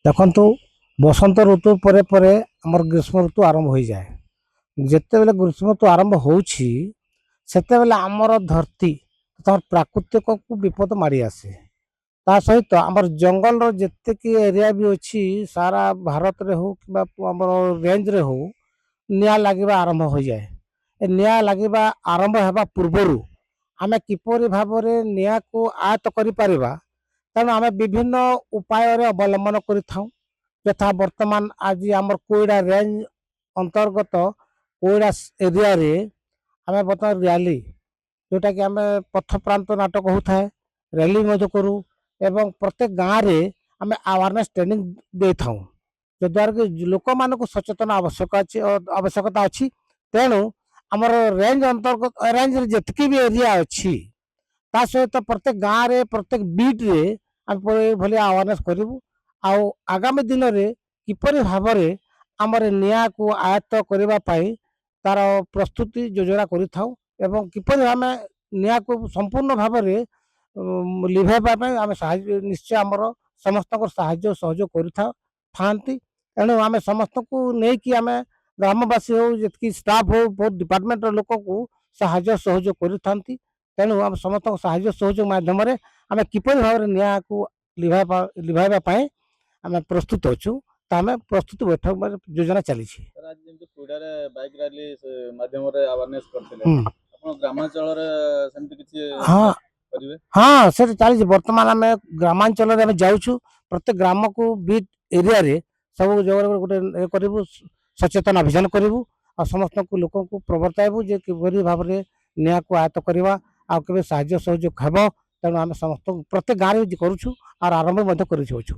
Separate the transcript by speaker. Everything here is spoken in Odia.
Speaker 1: ଦେଖନ୍ତୁ ବସନ୍ତ ଋତୁ ପରେ ପରେ ଆମର ଗ୍ରୀଷ୍ମ ଋତୁ ଆରମ୍ଭ ହୋଇଯାଏ। ଯେତେବେଳେ ଗ୍ରୀଷ୍ମ ଋତୁ ଆରମ୍ଭ ହେଉଛି ସେତେବେଳେ ଆମର ଧରତୀ ତଥା ପ୍ରାକୃତିକକୁ ବିପଦ ମାଡ଼ି ଆସେ। ତା ସହିତ ଆମର ଜଙ୍ଗଲର ଯେତିକି ଏରିଆ ବି ଅଛି ସାରା ଭାରତରେ ହଉ କିମ୍ବା ଆମର ରେଞ୍ଜରେ ହଉ ନିଆଁ ଲାଗିବା ଆରମ୍ଭ ହୋଇଯାଏ। ଏ ନିଆଁ ଲାଗିବା ଆରମ୍ଭ ହେବା ପୂର୍ବରୁ ଆମେ କିପରି ଭାବରେ ନିଆଁକୁ ଆୟତ୍ତ କରିପାରିବା, ତେଣୁ ଆମେ ବିଭିନ୍ନ ଉପାୟରେ ଅବଲମ୍ବନ କରିଥାଉ। ଯଥା ବର୍ତ୍ତମାନ ଆଜି ଆମର କୋଇଡ଼ା ରେଞ୍ଜ ଅନ୍ତର୍ଗତ କୋଇଡ଼ା ଏରିଆରେ ଆମେ ବର୍ତ୍ତମାନ ର୍ୟାଲି, ଯେଉଁଟାକି ଆମେ ପଥପ୍ରାନ୍ତ ନାଟକ ହେଉଥାଏ, ର୍ୟାଲି ମଧ୍ୟ କରୁ ଏବଂ ପ୍ରତ୍ୟେକ ଗାଁରେ ଆମେ ଆୱାରନେସ୍ ଟ୍ରେନିଂ ଦେଇଥାଉ, ଯଦ୍ୱାରା କି ଲୋକମାନଙ୍କୁ ସଚେତନ ଆବଶ୍ୟକତା ଅଛି। ତେଣୁ ଆମର ରେଞ୍ଜ ଅନ୍ତର୍ଗତ ରେଞ୍ଜରେ ଯେତିକି ବି ଏରିଆ ଅଛି ତା ସହିତ ପ୍ରତ୍ୟେକ ଗାଁରେ ପ୍ରତ୍ୟେକ ବିଟ୍ରେ ଆମେ ଏଇଭଳି ଆୱାରନେସ୍ କରିବୁ। ଆଉ ଆଗାମୀ ଦିନରେ କିପରି ଭାବରେ ଆମର ନିଆଁକୁ ଆୟତ୍ତ କରିବା ପାଇଁ ତାର ପ୍ରସ୍ତୁତି ଯୋଜନା କରିଥାଉ ଏବଂ କିପରି ଆମେ ନିଆଁକୁ ସମ୍ପୂର୍ଣ୍ଣ ଭାବରେ ଲିଭାଇବା ପାଇଁ ଆମେ ନିଶ୍ଚୟ ଆମର ସମସ୍ତଙ୍କର ସାହାଯ୍ୟ ସହଯୋଗ କରିଥାନ୍ତି। ତେଣୁ ଆମେ ସମସ୍ତଙ୍କୁ ନେଇକି ଆମେ ଗ୍ରାମବାସୀ ହଉ ଯେତିକି ଷ୍ଟାଫ୍ ହଉ ବହୁତ ଡିପାର୍ଟମେଣ୍ଟର ଲୋକଙ୍କୁ ସାହାଯ୍ୟ ସହଯୋଗ କରିଥାନ୍ତି। ତେଣୁ ଆମେ ସମସ୍ତଙ୍କ ସାହାଯ୍ୟ ସହଯୋଗ ମାଧ୍ୟମରେ ଆମେ କିପରି ଭାବରେ ନିଆଁକୁ ଲିଭାଇବା ପାଇଁ ଆମେ ପ୍ରସ୍ତୁତ ଅଛୁ, ତା ଆମେ ପ୍ରସ୍ତୁତି ବୈଠକ ଯୋଜନା ଚାଲିଛି।
Speaker 2: ଯେମିତି କ୍ରୀଡ଼ାରେ ବାଇକ୍ ରାଲି ମାଧ୍ୟମରେ ଆୱାରନେସ୍ କରିଥିଲେ, ଆପଣ ଗ୍ରାମାଞ୍ଚଳରେ ସେମିତି କିଛି କରିବେ?
Speaker 1: ହଁ, ସେଟା ଚାଲିଛି। ବର୍ତ୍ତମାନ ଆମେ ଗ୍ରାମାଞ୍ଚଳରେ ଆମେ ଯାଉଛୁ, ପ୍ରତ୍ୟେକ ଗ୍ରାମକୁ ବିଟ୍ ଏରିଆରେ ସବୁ ଜାଗାରେ ଗୋଟେ କରିବୁ, ସଚେତନ ଅଭିଯାନ କରିବୁ ଆଉ ସମସ୍ତଙ୍କୁ ଲୋକଙ୍କୁ ପ୍ରବର୍ତ୍ତାଇବୁ ଯେ କିପରି ଭାବରେ ନିଆଁକୁ ଆୟତ୍ତ କରିବା ଆଉ କେବେ ସାହାଯ୍ୟ ସହଯୋଗ ହେବ। ତେଣୁ ଆମେ ସମସ୍ତଙ୍କୁ ପ୍ରତ୍ୟେକ ଗାଁରେ କରୁଛୁ ଆଉ ଆରମ୍ଭ ମଧ୍ୟ କରିଛୁ।